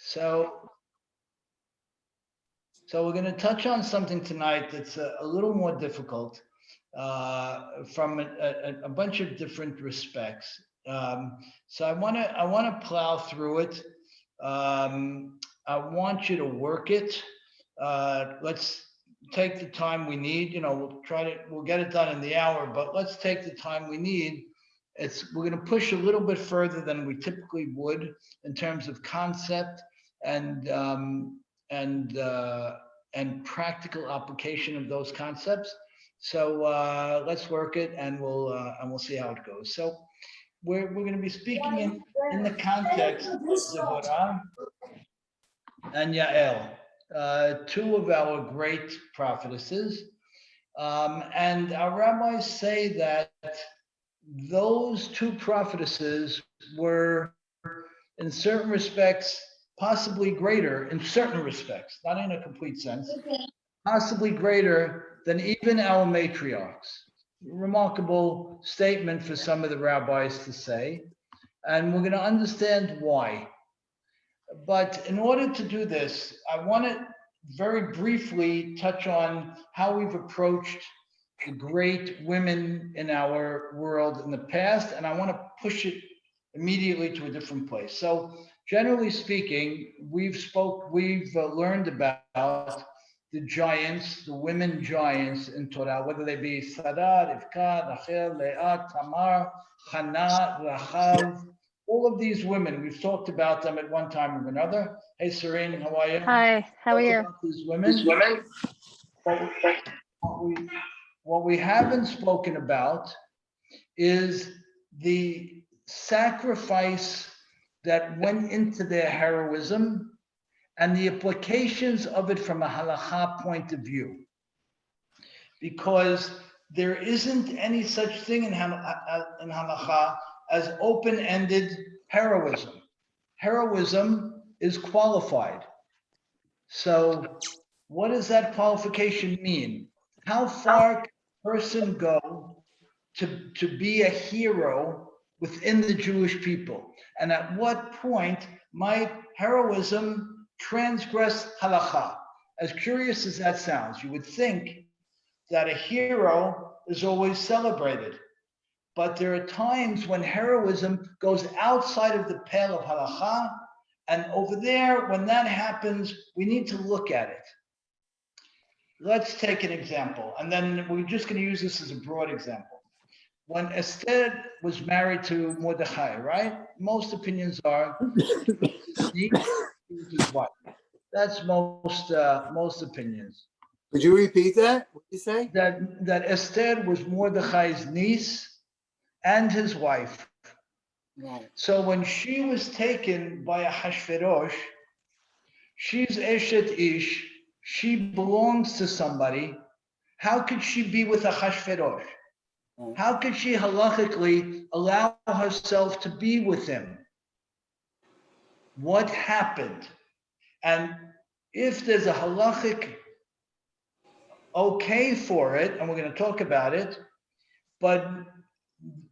So we're going to touch on something tonight that's a little more difficult from a bunch of different respects. So I want to plow through it. I want you to work it. Let's take the time we need. We'll get it done in the hour, but let's take the time we need. We're going to push a little bit further than we typically would in terms of concept and practical application of those concepts. So let's work it, and we'll see how it goes. So we're going to be speaking in the context of Devorah and Yael, two of our great prophetesses, and our rabbis say that those two prophetesses were, in certain respects, possibly greater, in certain respects, not in a complete sense, possibly greater than even our matriarchs. Remarkable statement for some of the rabbis to say, and we're going to understand why. But in order to do this, I want to very briefly touch on how we've approached the great women in our world in the past, and I want to push it immediately to a different place. So generally speaking, we've learned about the giants, the women giants in Torah, whether they be Sarah, Rivka, Rachel, Leah, Tamar, Hannah, Rachav, all of these women. We've talked about them at one time or another. Hey, Serene, how are you? Hi, how are you? These women. What we haven't spoken about is the sacrifice that went into their heroism and the implications of it from a halakha point of view. Because there isn't any such thing in halakha as open-ended heroism. Heroism is qualified. So what does that qualification mean? How far can a person go to be a hero within the Jewish people? And at what point might heroism transgress halakha? As curious as that sounds, you would think that a hero is always celebrated. But there are times when heroism goes outside of the pale of halakha, and over there, when that happens, we need to look at it. Let's take an example, and then we're just going to use this as a broad example. When Esther was married to Mordechai, right? Most opinions are he was his wife. That's most opinions. Could you repeat that? What did you say? That Esther was Mordechai's niece and his wife. Right. So when she was taken by a Hashverosh, she's Eshet Ish, she belongs to somebody. How could she be with a Hashverosh? How could she halachically allow herself to be with him? What happened? And if there's a halachic okay for it, and we're going to talk about it, but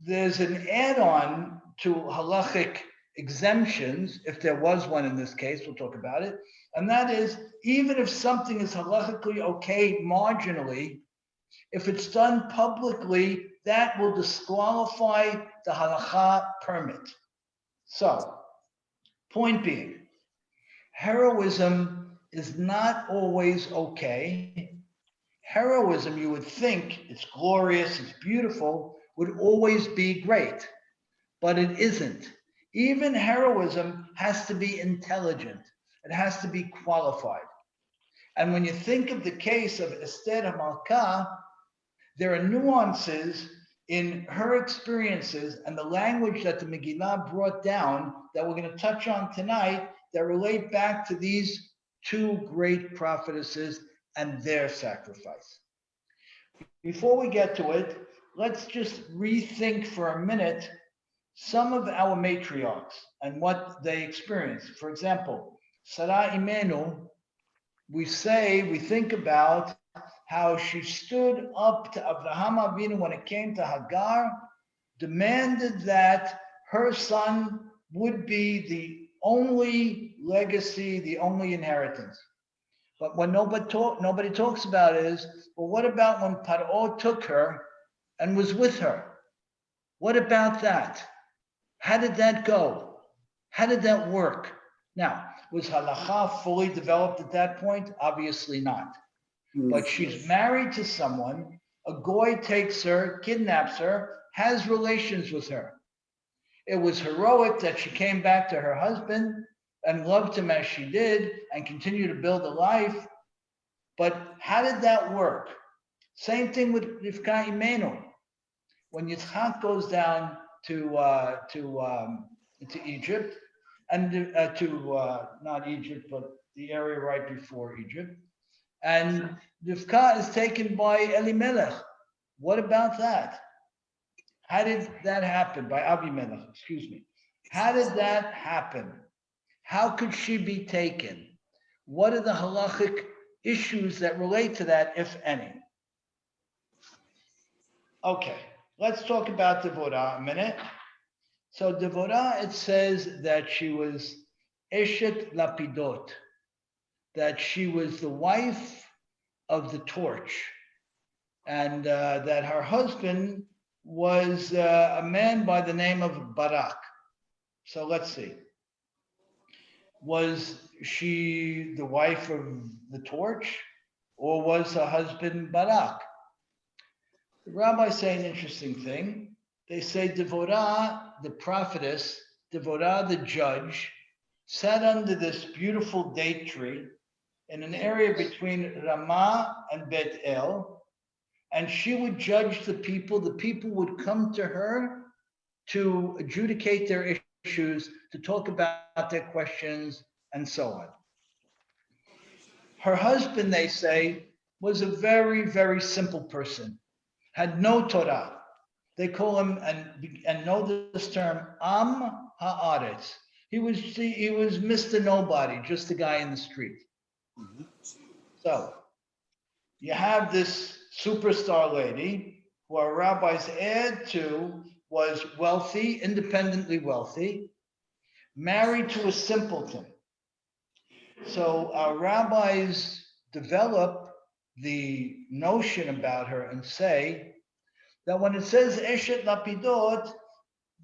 there's an add-on to halachic exemptions, if there was one in this case, we'll talk about it, and that is, even if something is halachically okay marginally, if it's done publicly, that will disqualify the halakha permit. So, point being, heroism is not always okay. Heroism, you would think, it's glorious, it's beautiful, would always be great, but it isn't. Even heroism has to be intelligent. It has to be qualified. And when you think of the case of Esther HaMalkah, there are nuances in her experiences and the language that the Megillah brought down that we're going to touch on tonight that relate back to these two great prophetesses and their sacrifice. Before we get to it, let's just rethink for a minute some of our matriarchs and what they experienced. For example, Sarah Imenu, we think about how she stood up to Abraham Avinu when it came to Hagar, demanded that her son would be the only legacy, the only inheritance. But what nobody talks about is, well, what about when Paro took her and was with her? What about that? How did that go? How did that work? Now, was halacha fully developed at that point? Obviously not. But she's married to someone, a goy takes her, kidnaps her, has relations with her. It was heroic that she came back to her husband and loved him as she did and continued to build a life. But how did that work? Same thing with Rivka Imenu. When Yitzchak goes down to Egypt, and not Egypt, but the area right before Egypt, and Rivka is taken by Elimelech. What about that? How did that happen? By Abimelech, excuse me. How did that happen? How could she be taken? What are the halachic issues that relate to that, if any? Okay, let's talk about Devorah a minute. So Devorah, it says that she was Eshet Lapidot, that she was the wife of the torch, and that her husband was a man by the name of Barak. So let's see. Was she the wife of the torch, or was her husband Barak? The rabbis say an interesting thing. They say Devorah, the prophetess, Devorah, the judge, sat under this beautiful date tree in an area between Ramah and Bet El, and she would judge the people. The people would come to her to adjudicate their issues, to talk about their questions, and so on. Her husband, they say, was a very, very simple person, had no Torah. They call him, and know this term, Am Haaretz. He was Mr. Nobody, just a guy in the street. So you have this superstar lady who our rabbis add to was wealthy, independently wealthy, married to a simpleton. So our rabbis develop the notion about her and say that when it says Eshet Lapidot,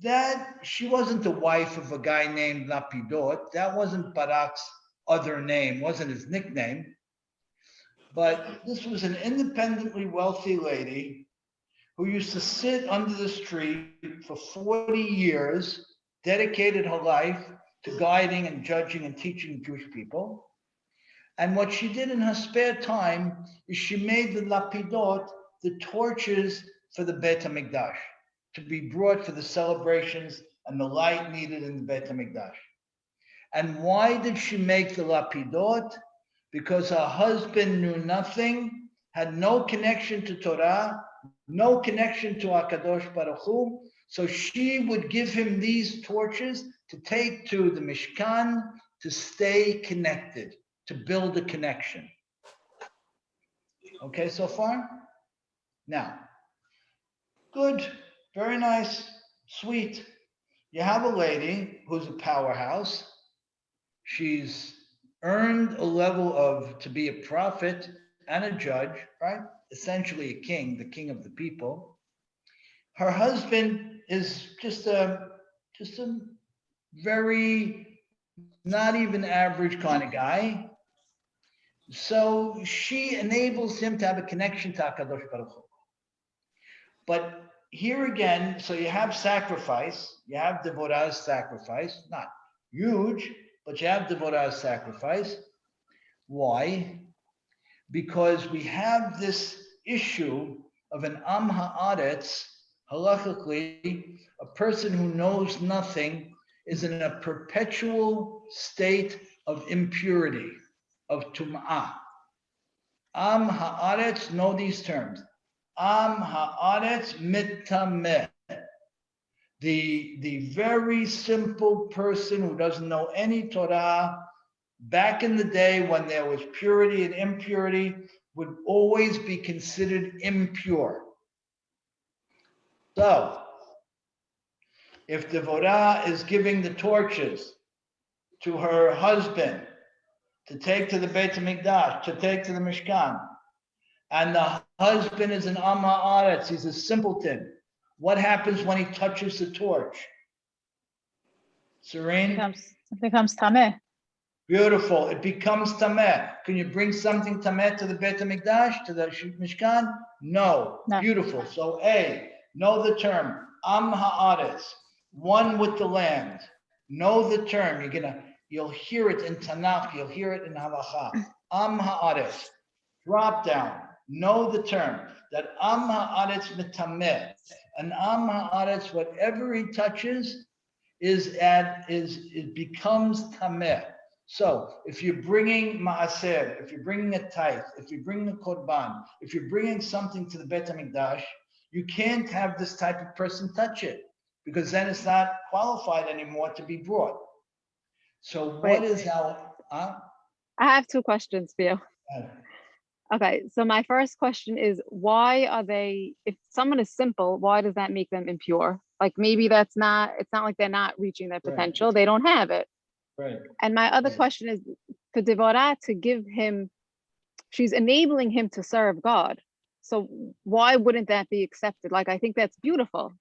that she wasn't the wife of a guy named Lapidot. That wasn't Barak's other name, wasn't his nickname. But this was an independently wealthy lady who used to sit under this tree for 40 years, dedicated her life to guiding and judging and teaching Jewish people. And what she did in her spare time is she made the lapidot, the torches for the Beit HaMikdash, to be brought for the celebrations and the light needed in the Beit HaMikdash. And why did she make the lapidot? Because her husband knew nothing, had no connection to Torah, no connection to HaKadosh Baruch Hu. So she would give him these torches to take to the Mishkan to stay connected, to build a connection. Okay, so far? Now, good, very nice, sweet. You have a lady who's a powerhouse. She's earned a level of to be a prophet and a judge, right? Essentially a king, the king of the people. Her husband is just a very not even average kind of guy. So she enables him to have a connection to HaKadosh Baruch Hu. But here again, so you have sacrifice, you have Devorah's sacrifice, not huge, but you have Devorah's sacrifice. Why? Because we have this issue of an Am Haaretz, halachically, a person who knows nothing is in a perpetual state of impurity, of tum'ah. Am Haaretz, know these terms. Am Haaretz mitameh. The very simple person who doesn't know any Torah, back in the day when there was purity and impurity, would always be considered impure. So, if Devorah is giving the torches to her husband to take to the Beit HaMikdash, to take to the Mishkan, and the husband is an Am Haaretz, he's a simpleton, what happens when he touches the torch? Serene? It becomes tameh. Beautiful. It becomes tameh. Can you bring something tameh to the Beit HaMikdash, to the Mishkan? No. Beautiful. So know the term. Am Haaretz, one with the land. Know the term. You'll hear it in Tanakh. You'll hear it in Halacha. Am Haaretz. Drop down. Know the term. That Am Haaretz mitameh. And Am Haaretz, whatever he touches, it becomes tameh. So if you're bringing maaser, if you're bringing a tithe, if you're bringing a korban, if you're bringing something to the Beit HaMikdash, you can't have this type of person touch it, because then it's not qualified anymore to be brought. So what is our? I have two questions for you. Okay, so my first question is, why are they? If someone is simple, why does that make them impure? Like maybe it's not like they're not reaching their potential; they don't have it. Right. And my other question is, for Devorah to give him, she's enabling him to serve God. So why wouldn't that be accepted? Like, I think that's beautiful.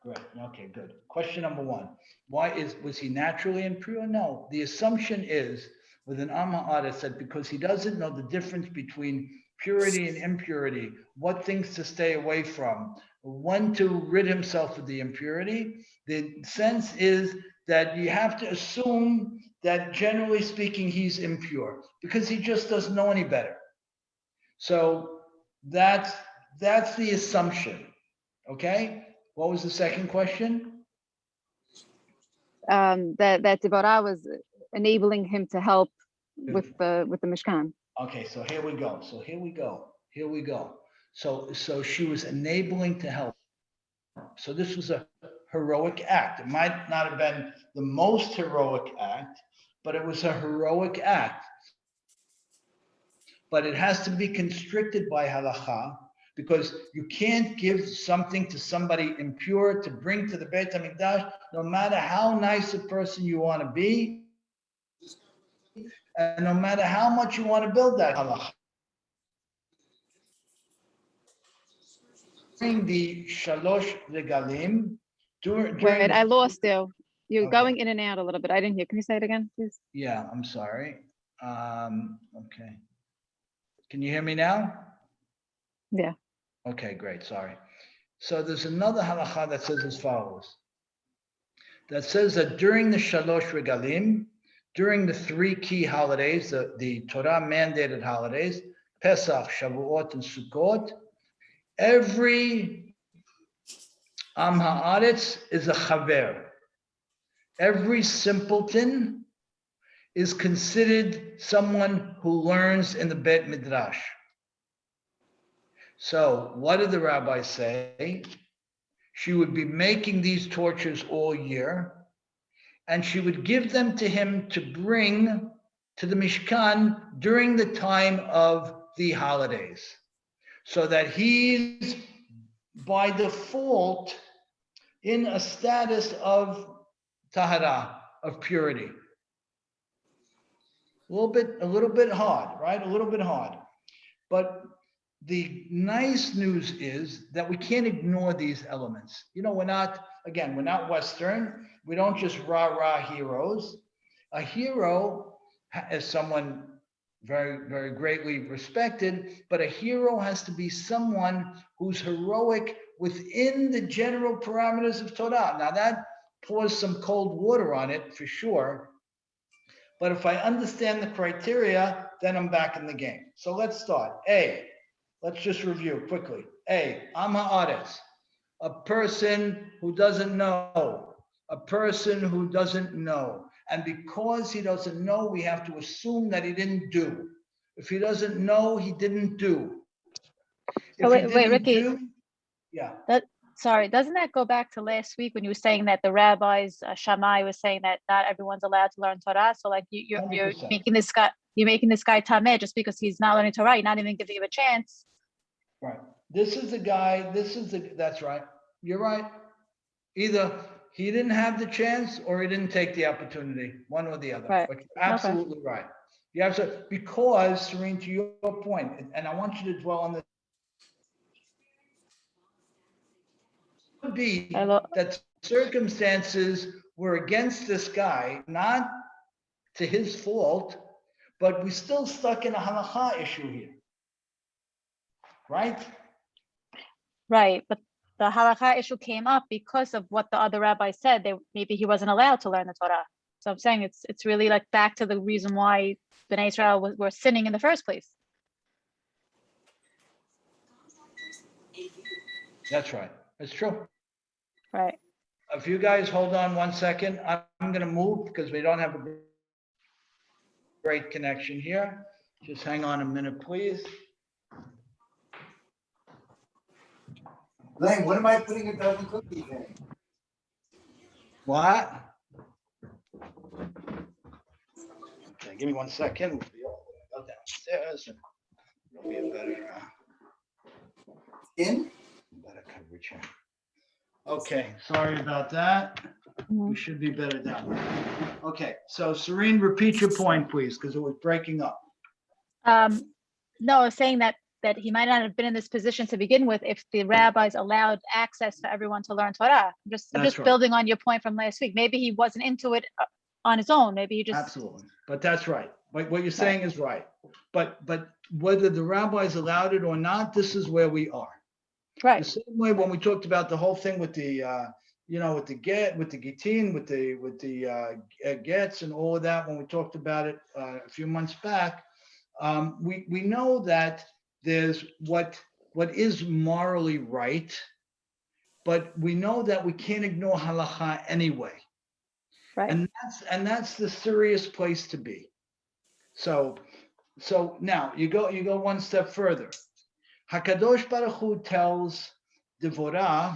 Great. Okay, good. Question number one. Was he naturally impure? No. The assumption is with an Am Haaretz that because he doesn't know the difference between purity and impurity, what things to stay away from, when to rid himself of the impurity, the sense is that you have to assume that generally speaking, he's impure because he just doesn't know any better. So that's the assumption. Okay. What was the second question? That Devorah was enabling him to help with the Mishkan. Okay, so here we go. So she was enabling to help. So this was a heroic act. It might not have been the most heroic act, but it was a heroic act. But it has to be constricted by halacha, because you can't give something to somebody impure to bring to the Beit HaMikdash, no matter how nice a person you want to be, and no matter how much you want to build that halacha. During the Shalosh Regalim, Wait, I lost you. You're going in and out a little bit. I didn't hear. Can you say it again, please? Yeah, I'm sorry. Okay. Can you hear me now? Yeah. Okay, great. Sorry. So there's another halacha that says as follows. That says that during the Shalosh Regalim, during the three key holidays, the Torah mandated holidays, Pesach, Shavuot, and Sukkot, every Am Haaretz is a chaver. Every simpleton is considered someone who learns in the Beit Midrash. So what did the rabbi say? She would be making these torches all year, and she would give them to him to bring to the Mishkan during the time of the holidays, so that he's by default in a status of tahara, of purity. A little bit hard, right? A little bit hard. But the nice news is that we can't ignore these elements. We're not Western. We don't just rah heroes. A hero is someone very, very greatly respected, but a hero has to be someone who's heroic within the general parameters of Torah. Now that pours some cold water on it for sure. But if I understand the criteria, then I'm back in the game. So let's start. Let's just review quickly. Am Haaretz, a person who doesn't know. And because he doesn't know, we have to assume that he didn't do. If he doesn't know, he didn't do. Wait, Ricky. Sorry, doesn't that go back to last week when you were saying that the rabbis, Shammai was saying that not everyone's allowed to learn Torah? So like you're making this guy tameh just because he's not learning Torah. You're not even giving him a chance. Right. This is the guy. That's right. You're right. Either He didn't have the chance or he didn't take the opportunity, one or the other. Right. But you're absolutely right. You have to, because, Serene, to your point, and I want you to dwell on this. Could be that circumstances were against this guy, not to his fault, but we're still stuck in a halacha issue here. Right? Right, but the halakha issue came up because of what the other rabbi said. Maybe he wasn't allowed to learn the Torah. So I'm saying it's really like back to the reason why Bnei Israel were sinning in the first place. That's right. It's true. Right. If you guys hold on 1 second, I'm going to move because we don't have a great connection here. Just hang on a minute, please. Len, what am I putting a dozen cookies in? What? Okay, give me 1 second. We'll be all the way downstairs and it'll be a better coverage here. Okay, sorry about that. We should be better down. Okay, so Serene, repeat your point, please, because it was breaking up. No, I was saying that he might not have been in this position to begin with if the rabbis allowed access for everyone to learn Torah. I'm just building on your point from last week. Maybe he wasn't into it on his own. Maybe he just absolutely. But that's right. What you're saying is right. But whether the rabbis allowed it or not, this is where we are. Right. The same way when we talked about the whole thing with the with the gitin, with the gets and all of that, when we talked about it a few months back, we know that there's what is morally right, but we know that we can't ignore halacha anyway. Right. And that's the serious place to be. So now you go one step further. Hakadosh Baruch Hu tells Devorah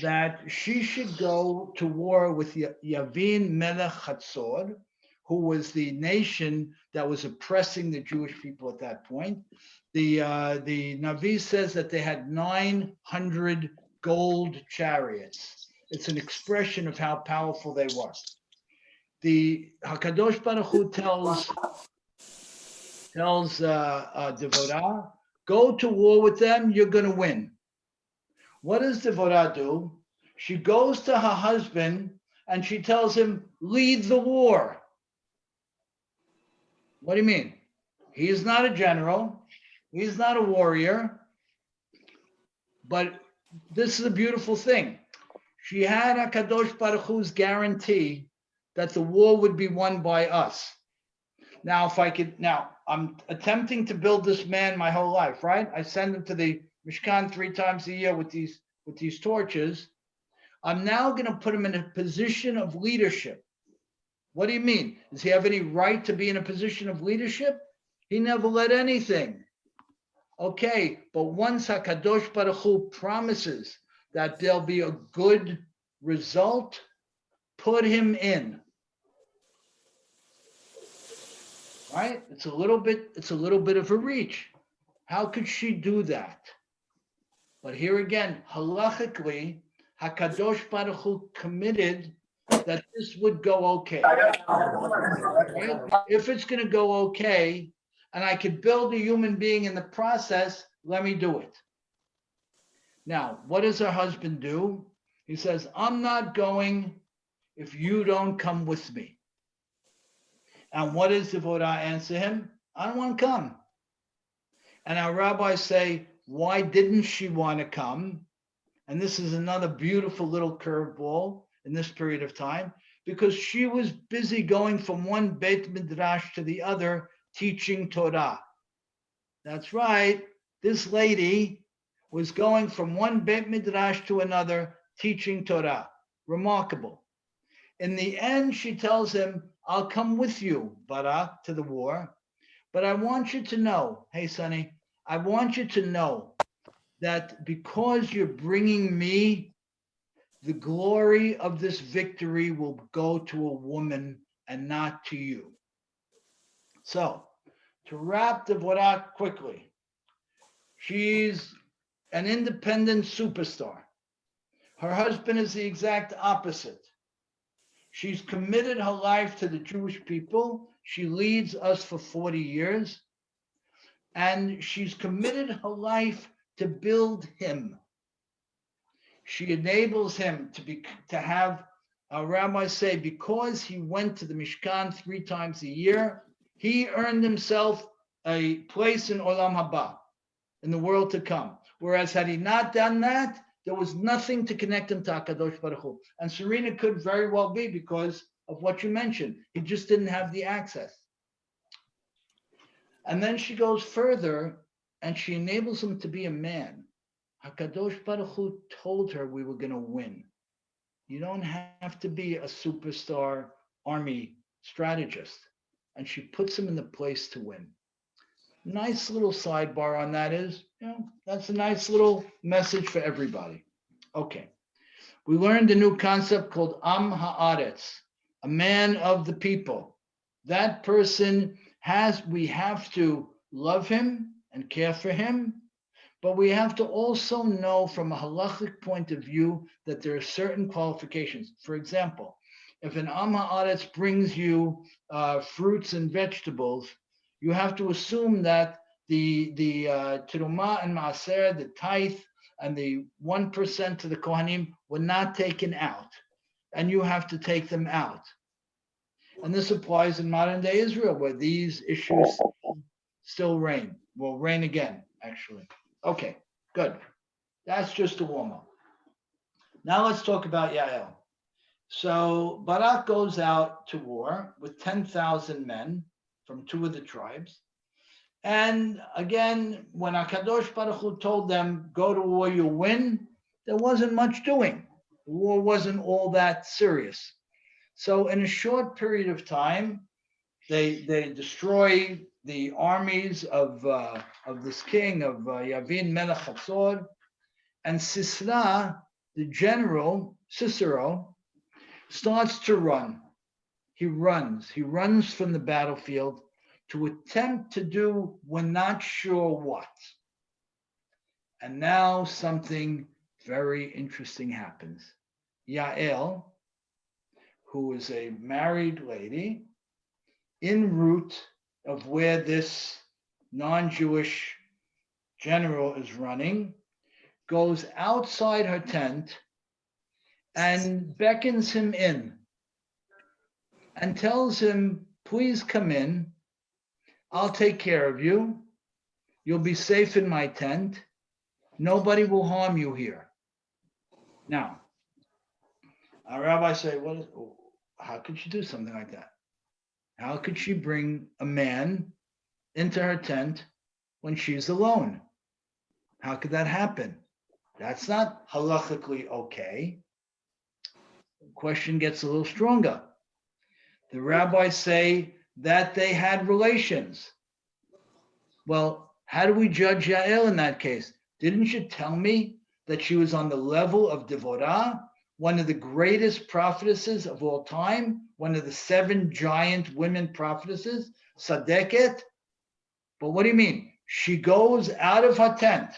that she should go to war with Yavin Melech Hatzor, who was the nation that was oppressing the Jewish people at that point. The Navi says that they had 900 gold chariots. It's an expression of how powerful they were. The Hakadosh Baruch Hu tells Devorah, go to war with them, you're going to win. What does Devorah do? She goes to her husband and she tells him, lead the war. What do you mean? He is not a general. He's not a warrior. But this is a beautiful thing. She had HaKadosh Baruch Hu's guarantee that the war would be won by us. Now, I'm attempting to build this man my whole life, right? I send him to the Mishkan 3 times a year with these torches. I'm now going to put him in a position of leadership. What do you mean? Does he have any right to be in a position of leadership? He never led anything. Okay, but once HaKadosh Baruch Hu promises that there'll be a good result, put him in. Right? It's a little bit of a reach. How could she do that? But here again, halachically, HaKadosh Baruch Hu committed that this would go okay. Right? If it's going to go okay, and I could build a human being in the process, let me do it. Now, what does her husband do? He says, I'm not going if you don't come with me. And what does Devorah answer him? I don't want to come. And our rabbis say, why didn't she want to come? And this is another beautiful little curveball in this period of time, because she was busy going from one Beit Midrash to the other, teaching Torah. That's right. This lady was going from one Beit Midrash to another, teaching Torah. Remarkable. In the end, she tells him, I'll come with you, Barak, to the war. But I want you to know, hey, Sonny, I want you to know that because you're bringing me, the glory of this victory will go to a woman and not to you. So, to wrap Devorah quickly, she's an independent superstar. Her husband is the exact opposite. She's committed her life to the Jewish people. She leads us for 40 years. And she's committed her life to build him. She enables him to have, rabbis say, because he went to the Mishkan 3 times a year, he earned himself a place in Olam Haba, in the world to come. Whereas had he not done that, there was nothing to connect him to HaKadosh Baruch Hu. And Serena could very well be because of what you mentioned. He just didn't have the access. And then she goes further and she enables him to be a man. HaKadosh Baruch Hu told her we were going to win. You don't have to be a superstar army strategist. And she puts him in the place to win. Nice little sidebar on that is, that's a nice little message for everybody. Okay. We learned a new concept called Am Haaretz, a man of the people. That person we have to love him and care for him, but we have to also know from a halachic point of view that there are certain qualifications. For example, if an Am Haaretz brings you fruits and vegetables, you have to assume that the terumah and maaser, the tithe, and the 1% to the Kohanim were not taken out, and you have to take them out. And this applies in modern day Israel, where these issues still reign. Will reign again, actually. Okay, good. That's just a warm-up. Now let's talk about Yael. So Barak goes out to war with 10,000 men from 2 of the tribes. And again, when HaKadosh Baruch Hu told them, go to war, you'll win, there wasn't much doing. The war wasn't all that serious. So in a short period of time, they destroy the armies of this king, of Yavin Melech Hatzor, and Sisra, the general, Cicero, starts to run. He runs from the battlefield to attempt to do we're not sure what. And now something very interesting happens. Yael, who is a married lady, en route of where this non-Jewish general is running, goes outside her tent and beckons him in and tells him, please come in. I'll take care of you. You'll be safe in my tent. Nobody will harm you here. Now, our rabbis say, how could she do something like that? How could she bring a man into her tent when she's alone? How could that happen? That's not halachically okay. The question gets a little stronger. The rabbis say that they had relations. Well, how do we judge Yael in that case? Didn't you tell me that she was on the level of Devorah, one of the greatest prophetesses of all time, one of the 7 giant women prophetesses, Sadeket? But what do you mean? She goes out of her tent.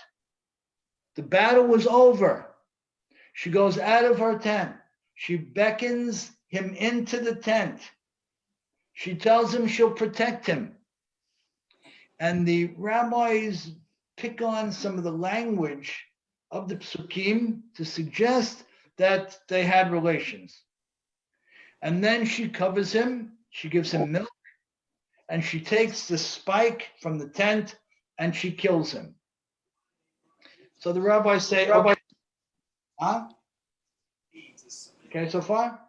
The battle was over. She goes out of her tent. She beckons him into the tent. She tells him she'll protect him. And the rabbis pick on some of the language of the psukim to suggest that they had relations. And then she covers him, she gives him milk, and she takes the spike from the tent and she kills him. So the rabbis say, okay so far?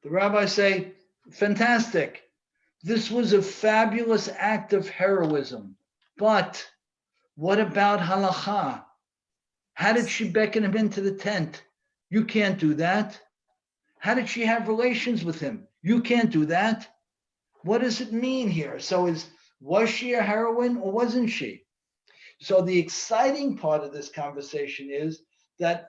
The rabbis say, fantastic. This was a fabulous act of heroism. But what about halacha? How did she beckon him into the tent? You can't do that. How did she have relations with him? You can't do that. What does it mean here? So was she a heroine or wasn't she? So the exciting part of this conversation is that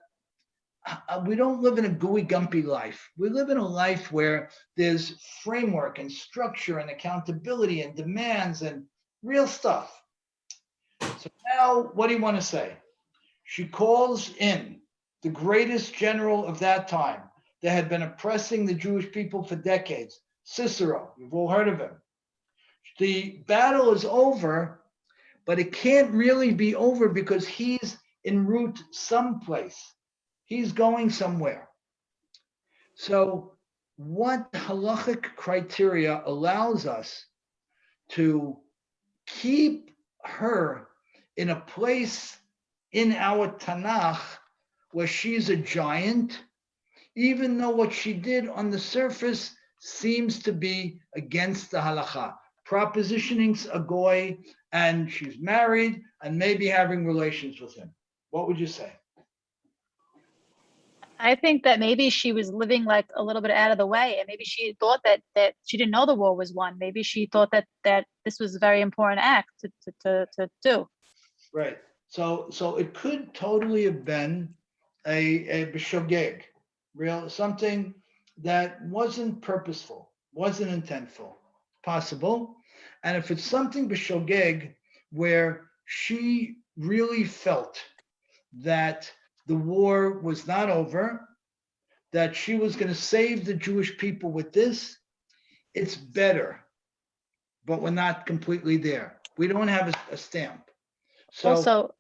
we don't live in a gooey, gumpy life. We live in a life where there's framework and structure and accountability and demands and real stuff. So now, what do you want to say? She calls in the greatest general of that time, that had been oppressing the Jewish people for decades. Cicero, you've all heard of him. The battle is over, but it can't really be over because he's en route someplace. He's going somewhere. So what halachic criteria allows us to keep her in a place in our Tanakh where she's a giant, even though what she did on the surface seems to be against the halakha, propositioning a goy, and she's married and maybe having relations with him. What would you say? I think that maybe she was living like a little bit out of the way, and maybe she thought that she didn't know the war was won. Maybe she thought that this was a very important act to do. Right. So it could totally have been a b'shogeg, real something that wasn't purposeful, wasn't intentful, possible. And if it's something b'shogeg where she really felt that the war was not over, that she was going to save the Jewish people with this, it's better. But we're not completely there. We don't have a stamp. So Also,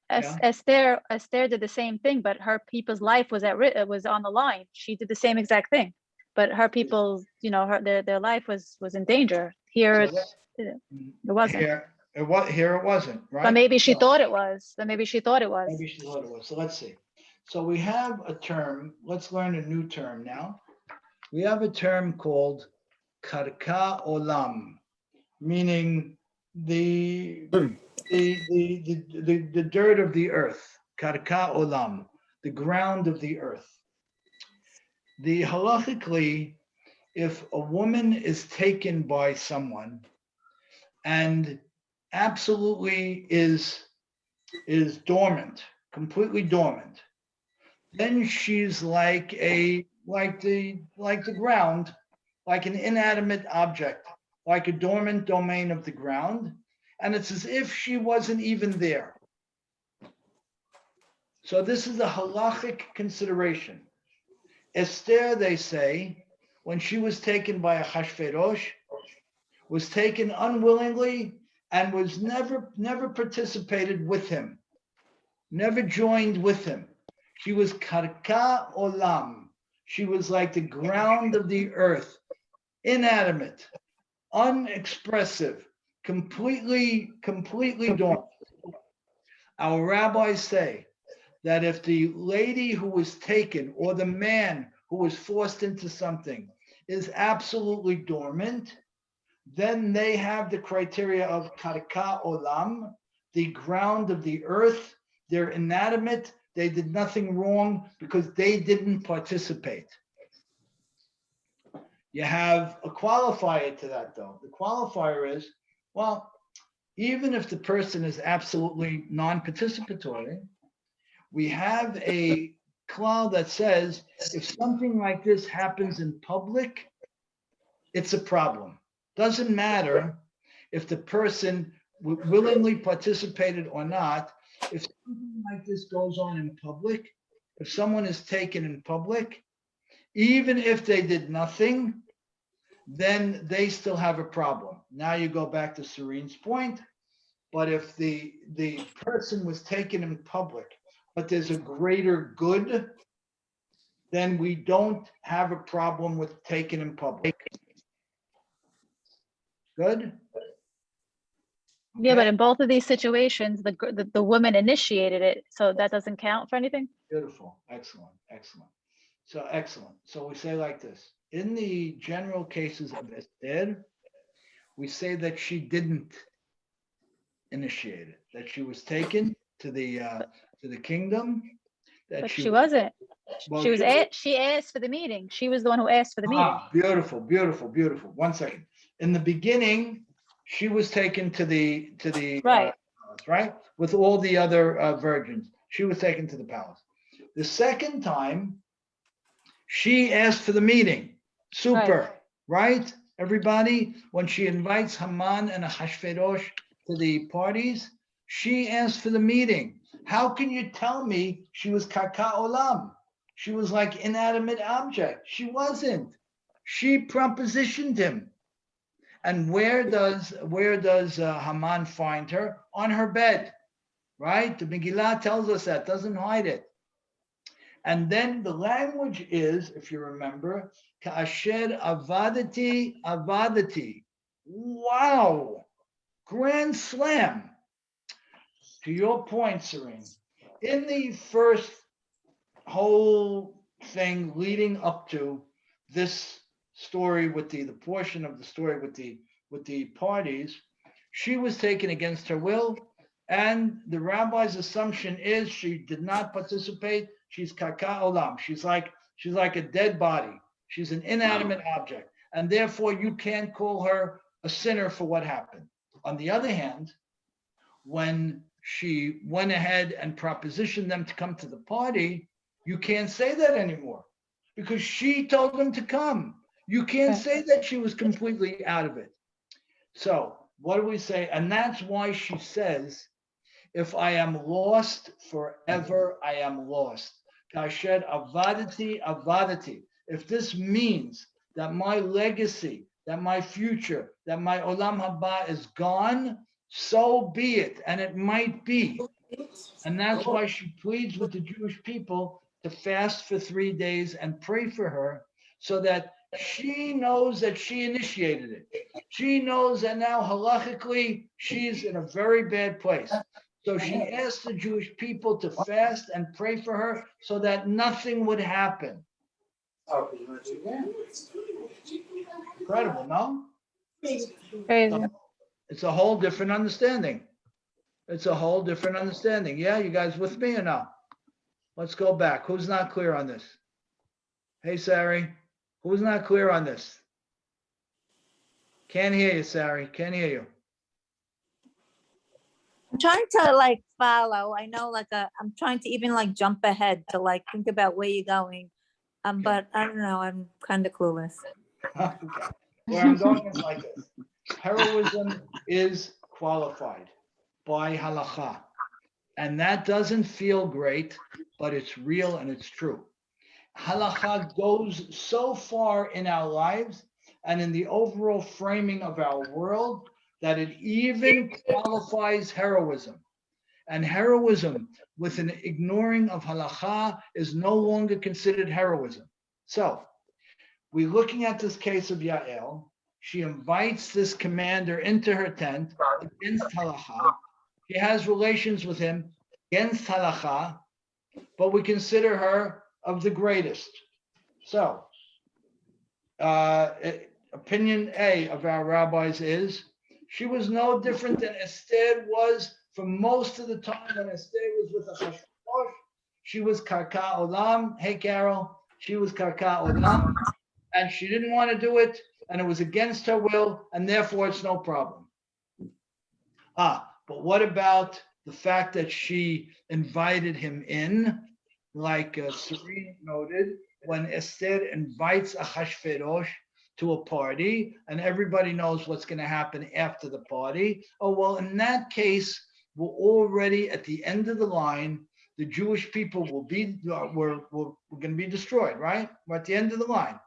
yeah. Esther did the same thing, but her people's life was was on the line. She did the same exact thing, but her people's, their life was in danger. Here, So it wasn't. Here it wasn't, right? But maybe she thought it was. Maybe she thought it was. Maybe she thought it was. So let's see. So we have a term. Let's learn a new term now. We have a term called karka olam, meaning the dirt of the earth. Karka olam, the ground of the earth. The halachically, if a woman is taken by someone and absolutely is dormant, completely dormant, then she's like the ground, like an inanimate object, like a dormant domain of the ground, and it's as if she wasn't even there. So this is a halachic consideration. Esther, they say, when she was taken by a Achashverosh, was taken unwillingly and was never participated with him, never joined with him. She was karka olam. She was like the ground of the earth, inanimate, unexpressive, completely dormant. Our rabbis say that if the lady who was taken or the man who was forced into something is absolutely dormant, then they have the criteria of karka olam, the ground of the earth. They're inanimate. They did nothing wrong because they didn't participate. You have a qualifier to that, though. The qualifier is, well, even if the person is absolutely non-participatory, we have a klal that says if something like this happens in public, it's a problem. Doesn't matter if the person willingly participated or not. If something like this goes on in public, if someone is taken in public, even if they did nothing, then they still have a problem. Now you go back to Serene's point, but if the person was taken in public, but there's a greater good, then we don't have a problem with taken in public. Good? Yeah, but in both of these situations, the woman initiated it, so that doesn't count for anything. Beautiful. Excellent. So excellent. So we say like this. In the general cases of Esther, we say that she didn't initiate it, that she was taken to the kingdom. But she wasn't. Well, she asked for the meeting. She was the one who asked for the meeting. Beautiful. 1 second. In the beginning, she was taken to the right, palace, right? With all the other virgins. She was taken to the palace. The second time, she asked for the meeting. Super, right? Everybody, when she invites Haman and Achashverosh to the parties, she asked for the meeting. How can you tell me she was kaka olam? She was like inanimate object. She wasn't. She propositioned him. And where does Haman find her? On her bed, right? The Megillah tells us that, doesn't hide it. And then the language is, if you remember, Ka'asher avadati avadati. Wow, grand slam. To your point, Serene, in the first whole thing leading up to this story with the portion of the story with the parties, she was taken against her will, and the rabbi's assumption is she did not participate. She's kaka olam. She's like a dead body. She's an inanimate object, and therefore you can't call her a sinner for what happened. On the other hand, when she went ahead and propositioned them to come to the party, you can't say that anymore because she told them to come. You can't say that she was completely out of it. So what do we say? And that's why she says, if I am lost forever, I am lost. Kasher avadati avadati. If this means that my legacy, that my future, that my olam haba is gone, so be it. And it might be. And that's why she pleads with the Jewish people to fast for 3 days and pray for her so that she knows that she initiated it. She knows that now halachically she's in a very bad place. So she asked the Jewish people to fast and pray for her so that nothing would happen. Incredible, no? Crazy. So it's a whole different understanding. It's a whole different understanding. Yeah, you guys with me or no? Let's go back. Who's not clear on this? Hey, Sari, who's not clear on this? Can't hear you, Sari. Can't hear you. I'm trying to like follow. I know I'm trying to even like jump ahead to like think about where you're going. But I don't know, I'm kind of clueless. Okay. Where I'm going is like this. Heroism is qualified by halakha. And that doesn't feel great, but it's real and it's true. Halakha goes so far in our lives and in the overall framing of our world that it even qualifies heroism. And heroism with an ignoring of halakha is no longer considered heroism. So we're looking at this case of Yael. She invites this commander into her tent against halakha. She has relations with him against halakha, but we consider her of the greatest. So opinion A of our rabbis is she was no different than Esther was for most of the time when Esther was with Achashverosh. She was karka olam. Hey, Carol, she was karka olam, and she didn't want to do it, and it was against her will, and therefore it's no problem. But what about the fact that she invited him in, like Serene noted, when Esther invites Achashverosh to a party, and everybody knows what's going to happen after the party. Oh, well, in that case, we're already at the end of the line. The Jewish people will be, we're going to be destroyed, right? We're at the end of the line.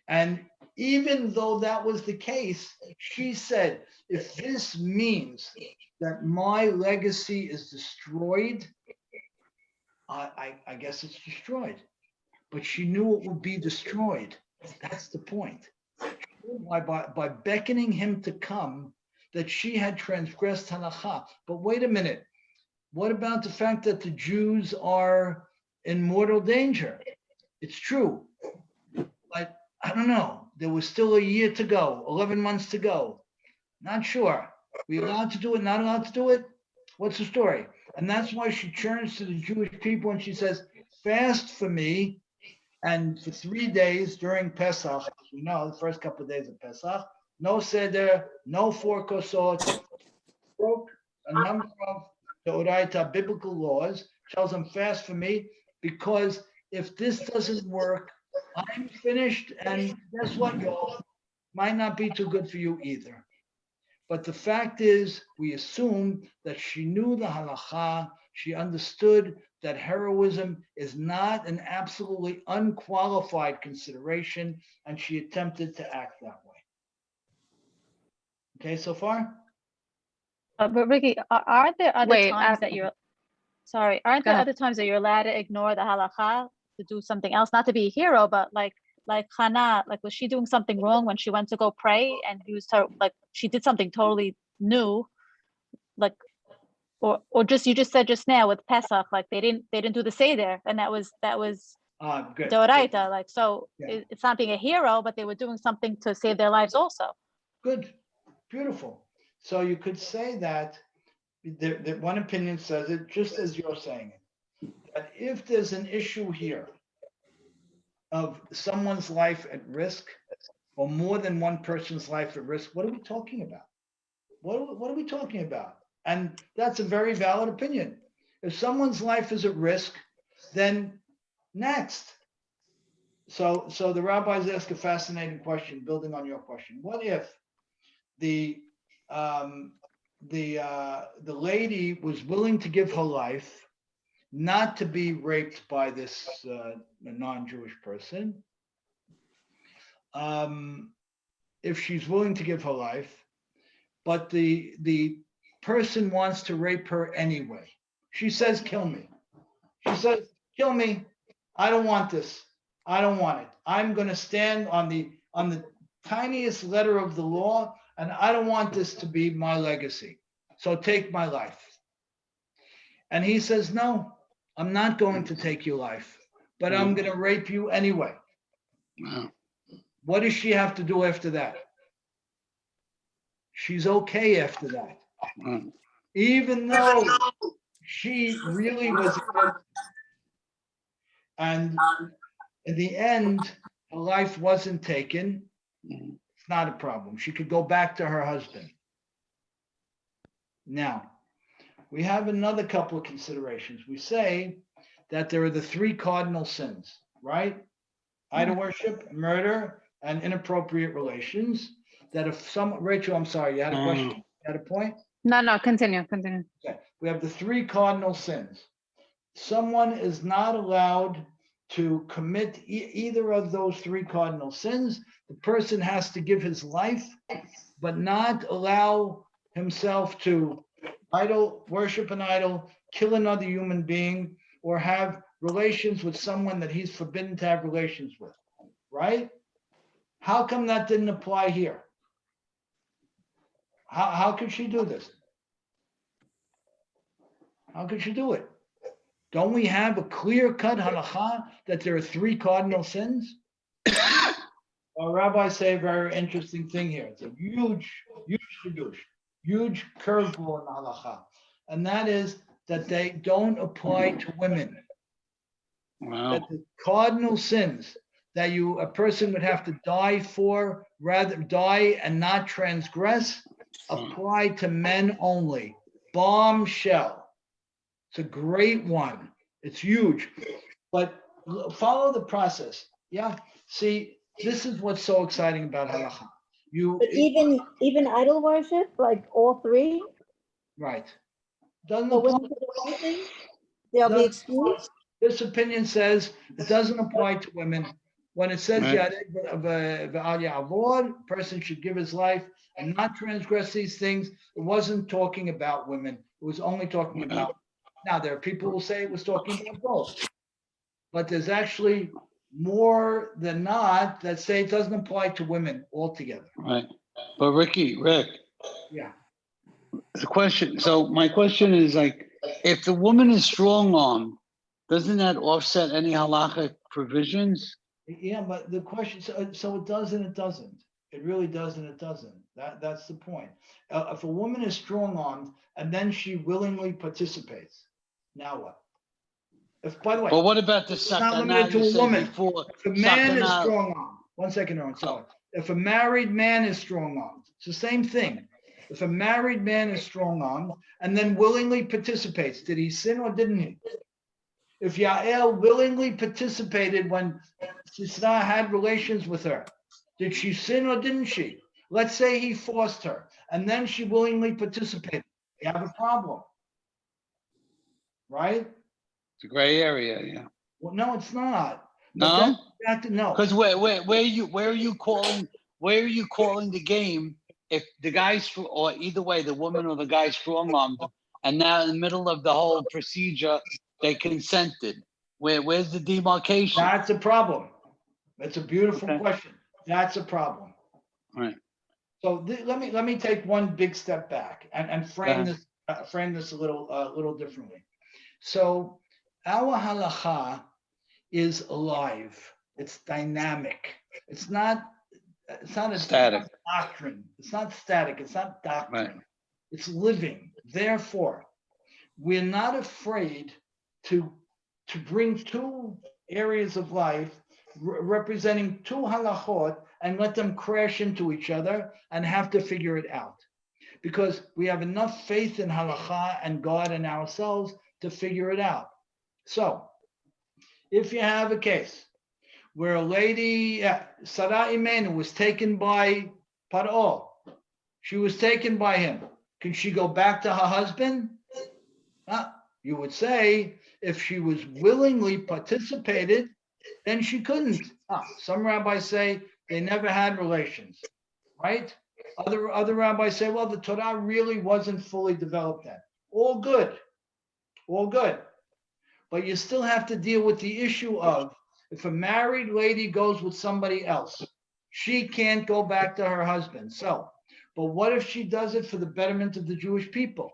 And even though that was the case, she said, if this means that my legacy is destroyed, I guess it's destroyed. But she knew it would be destroyed. That's the point. By beckoning him to come, that she had transgressed halakha. But wait a minute. What about the fact that the Jews are in mortal danger? It's true. But I don't know. There was still a year to go, 11 months to go. Not sure. We allowed to do it, not allowed to do it? What's the story? And that's why she turns to the Jewish people and she says, fast for me. And for 3 days during Pesach, as we know, the first couple of days of Pesach, no seder, no 4 kosot, broke a number of Deoraita biblical laws, tells them fast for me, because if this doesn't work, I'm finished, and guess what, y'all? Might not be too good for you either. But the fact is, we assume that she knew the halacha, she understood that heroism is not an absolutely unqualified consideration, and she attempted to act that way. Okay, so far? But Ricky, aren't there other Wait, times that you're, sorry, aren't Go there ahead. other times that you're allowed to ignore the halakha to do something else? Not to be a hero, but like Hannah, like was she doing something wrong when she went to go pray and used her, like she did something totally new, like, or just you just said just now with Pesach, like they didn't do the seder, and that was Good. Deoraita, like so Yeah. it's not being a hero, but they were doing something to save their lives also. Good, beautiful. So you could say that one opinion says it just as you're saying it, that if there's an issue here of someone's life at risk, or more than one person's life at risk, what are we talking about? What are we talking about? And that's a very valid opinion. If someone's life is at risk, then next. So the rabbis ask a fascinating question, building on your question. What if the lady was willing to give her life not to be raped by this non-Jewish person? If she's willing to give her life, but the person wants to rape her anyway. She says, kill me. She says, kill me. I don't want this. I don't want it. I'm going to stand on the tiniest letter of the law, and I don't want this to be my legacy. So take my life. And he says, no, I'm not going to take your life, but I'm going to rape you anyway. Wow. What does she have to do after that? She's okay after that. Wow. Even though she really was against, and in the end, her life wasn't taken. It's not a problem. She could go back to her husband. Now, we have another couple of considerations. We say that there are the three cardinal sins, right? Idol worship, murder, and inappropriate relations. That if Rachel, I'm sorry, you had a question? You had a point? No, continue. Okay. We have the three cardinal sins. Someone is not allowed to commit either of those three cardinal sins. The person has to give his life, but not allow himself to worship an idol, kill another human being, or have relations with someone that he's forbidden to have relations with, right? How come that didn't apply here? How could she do this? How could she do it? Don't we have a clear-cut halakha that there are three cardinal sins? Our rabbis say a very interesting thing here. It's a huge curveball in halakha, and that is that they don't apply to women. Wow. That the cardinal sins that a person would have to die for, rather die and not transgress, apply to men only. Bombshell. It's a great one. It's huge. But follow the process. Yeah. See, this is what's so exciting about halakha. But even idol worship, like all three, right. Doesn't so apply. women can do anything, they'll be excused. This opinion says it doesn't apply to women. When it says Right. person should give his life and not transgress these things, it wasn't talking about women. It was only talking about. Now, there are people who will say it was talking about both, but there's actually more than not that say it doesn't apply to women altogether. Right. But Rick, Yeah. the question, so my question is like, if the woman is strong-armed, doesn't that offset any halachic provisions? Yeah, but the question, so it does and it doesn't. It really does and it doesn't. That's the point. If a woman is strong-armed and then she willingly participates, now what? By the way, But what about the it's not sakana limited to you a said woman. before? If a man is Sakana- strong-armed, 1 second, Aaron, sorry. If a married man is strong-armed, it's the same thing. If a married man is strong-armed and then willingly participates, did he sin or didn't he? If Yael willingly participated when Sisera had relations with her, did she sin or didn't she? Let's say he forced her and then she willingly participated. You have a problem, right? It's a gray area, yeah. Well, no, it's not. No? No. Because where are you calling the game if the guy's, or either way, the woman or the guy strong armed, and now in the middle of the whole procedure they consented? Where's the demarcation? That's a problem. That's a beautiful Okay. question. That's a problem. All right. So let me take one big step back and frame ahead. this a little differently. So our halacha is alive. It's dynamic. It's not a Static. doctrine. It's not static. It's not doctrine. Right. It's living. Therefore, we're not afraid to bring two areas of life representing two halachot and let them crash into each other and have to figure it out. Because we have enough faith in halacha and God and ourselves to figure it out. So, if you have a case where a lady, Sarah Imenu, was taken by Paro, she was taken by him, can she go back to her husband? You would say if she was willingly participated, then she couldn't. Some rabbis say they never had relations, right? Other rabbis say, well, the Torah really wasn't fully developed then. All good. But you still have to deal with the issue of if a married lady goes with somebody else, she can't go back to her husband. So, but what if she does it for the betterment of the Jewish people?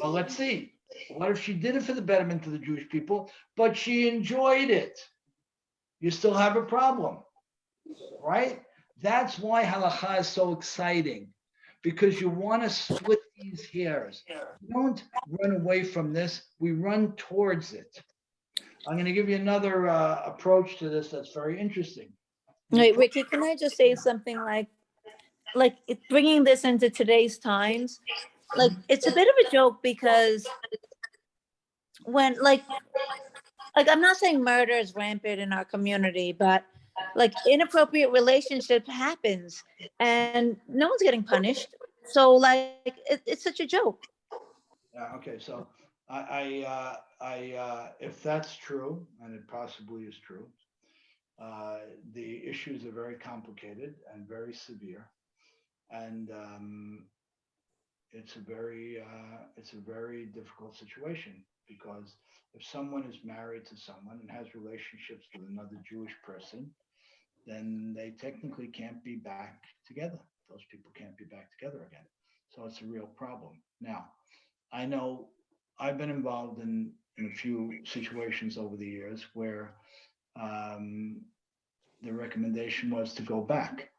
Well, let's see. What if she did it for the betterment of the Jewish people, but she enjoyed it? You still have a problem, right? That's why halacha is so exciting, because you want to split these hairs. We don't run away from this, we run towards it. I'm going to give you another approach to this that's very interesting. Wait, Ricky, can I just say something like bringing this into today's times? Like, it's a bit of a joke because when like I'm not saying murder is rampant in our community, but like inappropriate relationship happens and no one's getting punished. So like it's such a joke. Yeah, okay, so I if that's true, and it possibly is true, the issues are very complicated and very severe, and it's a very difficult situation, because if someone is married to someone and has relationships with another Jewish person, then they technically can't be back together. Those people can't be back together again. So it's a real problem. Now, I know I've been involved in a few situations over the years where the recommendation was to go back,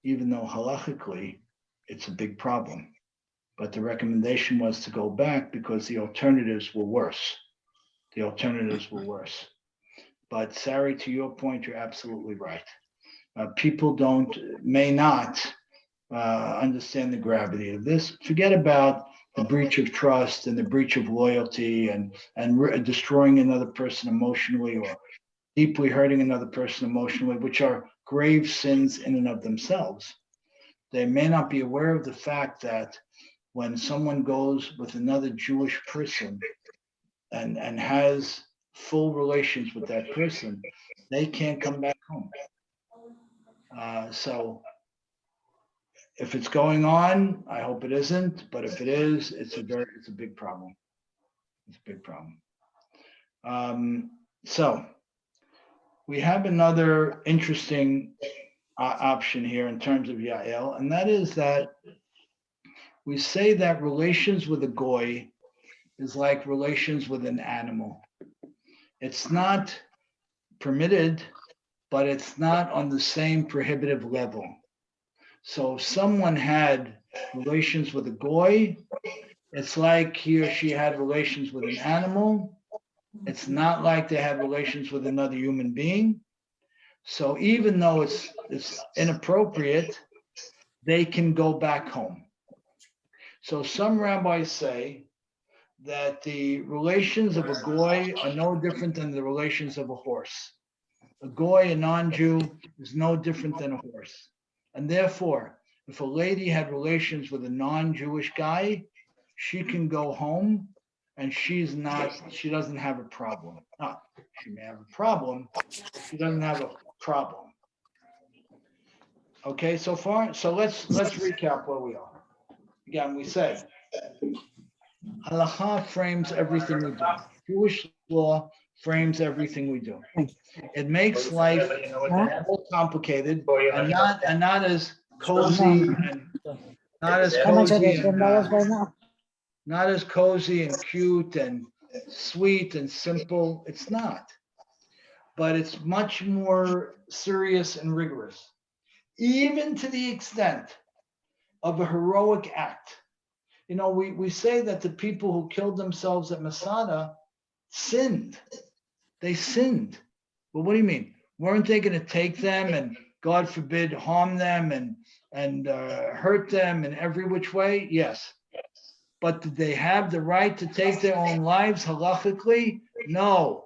even though halachically it's a big problem. But the recommendation was to go back because the alternatives were worse. But Sari, to your point, you're absolutely right. People may not understand the gravity of this. Forget about the breach of trust and the breach of loyalty and destroying another person emotionally or deeply hurting another person emotionally, which are grave sins in and of themselves. They may not be aware of the fact that when someone goes with another Jewish person and has full relations with that person, they can't come back home. So if it's going on, I hope it isn't. But if it is, it's a big problem. It's a big problem. So we have another interesting option here in terms of Yael, and that is that we say that relations with a goy is like relations with an animal. It's not permitted, but it's not on the same prohibitive level. So if someone had relations with a goy, it's like he or she had relations with an animal. It's not like they had relations with another human being. So even though it's inappropriate, they can go back home. So some rabbis say that the relations of a goy are no different than the relations of a horse. A goy, a non-Jew, is no different than a horse. And therefore, If a lady had relations with a non-Jewish guy, she can go home and she doesn't have a problem. She may have a problem. She doesn't have a problem. Okay, so far? So let's recap where we are. Again, we said, Halakha frames everything we do. Jewish law frames everything we do. It makes life more complicated and not as cozy and not as cozy and cute and sweet and simple. It's not. But it's much more serious and rigorous, even to the extent of a heroic act. You know, we say that the people who killed themselves at Masada sinned. They sinned. Well, what do you mean? Weren't they going to take them and, God forbid, harm them and hurt them in every which way? Yes. But did they have the right to take their own lives halachically? No.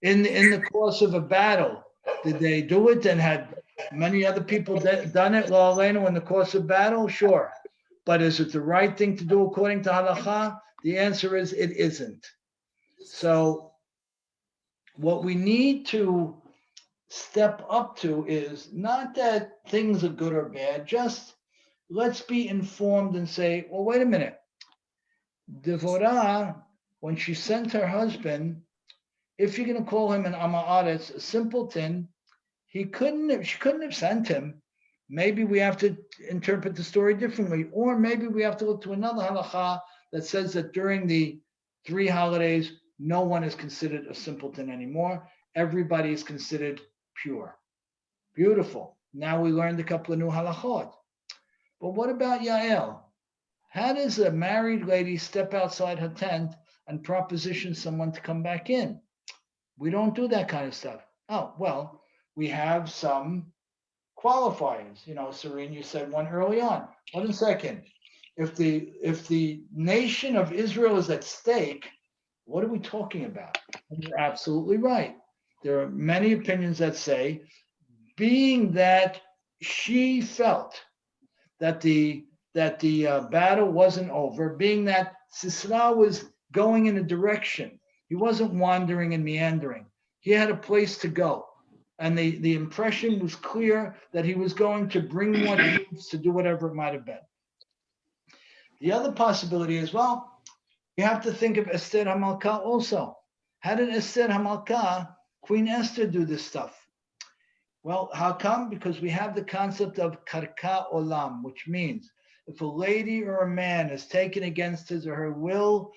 In the course of a battle, did they do it and had many other people done it, la alenu, in the course of battle? Sure. But is it the right thing to do according to halakha? The answer is it isn't. So what we need to step up to is not that things are good or bad, just let's be informed and say, well, wait a minute. Devorah, when she sent her husband, if you're going to call him an Ama'aretz, a simpleton, she couldn't have sent him. Maybe we have to interpret the story differently, or maybe we have to look to another halakha that says that during the 3 holidays, no one is considered a simpleton anymore. Everybody is considered pure. Beautiful. Now we learned a couple of new halachot. But what about Yael? How does a married lady step outside her tent and proposition someone to come back in? We don't do that kind of stuff. Oh, well, we have some qualifiers. You know, Serene, you said one early on. 1 second. If the nation of Israel is at stake, what are we talking about? And you're absolutely right. There are many opinions that say, being that she felt that the battle wasn't over, being that Sisera was going in a direction, he wasn't wandering and meandering. He had a place to go. And the impression was clear that he was going to bring more troops to do whatever it might have been. The other possibility is, well, you have to think of Esther HaMalkah also. How did Esther HaMalkah, Queen Esther, do this stuff? Well, how come? Because we have the concept of karka olam, which means if a lady or a man is taken against his or her will,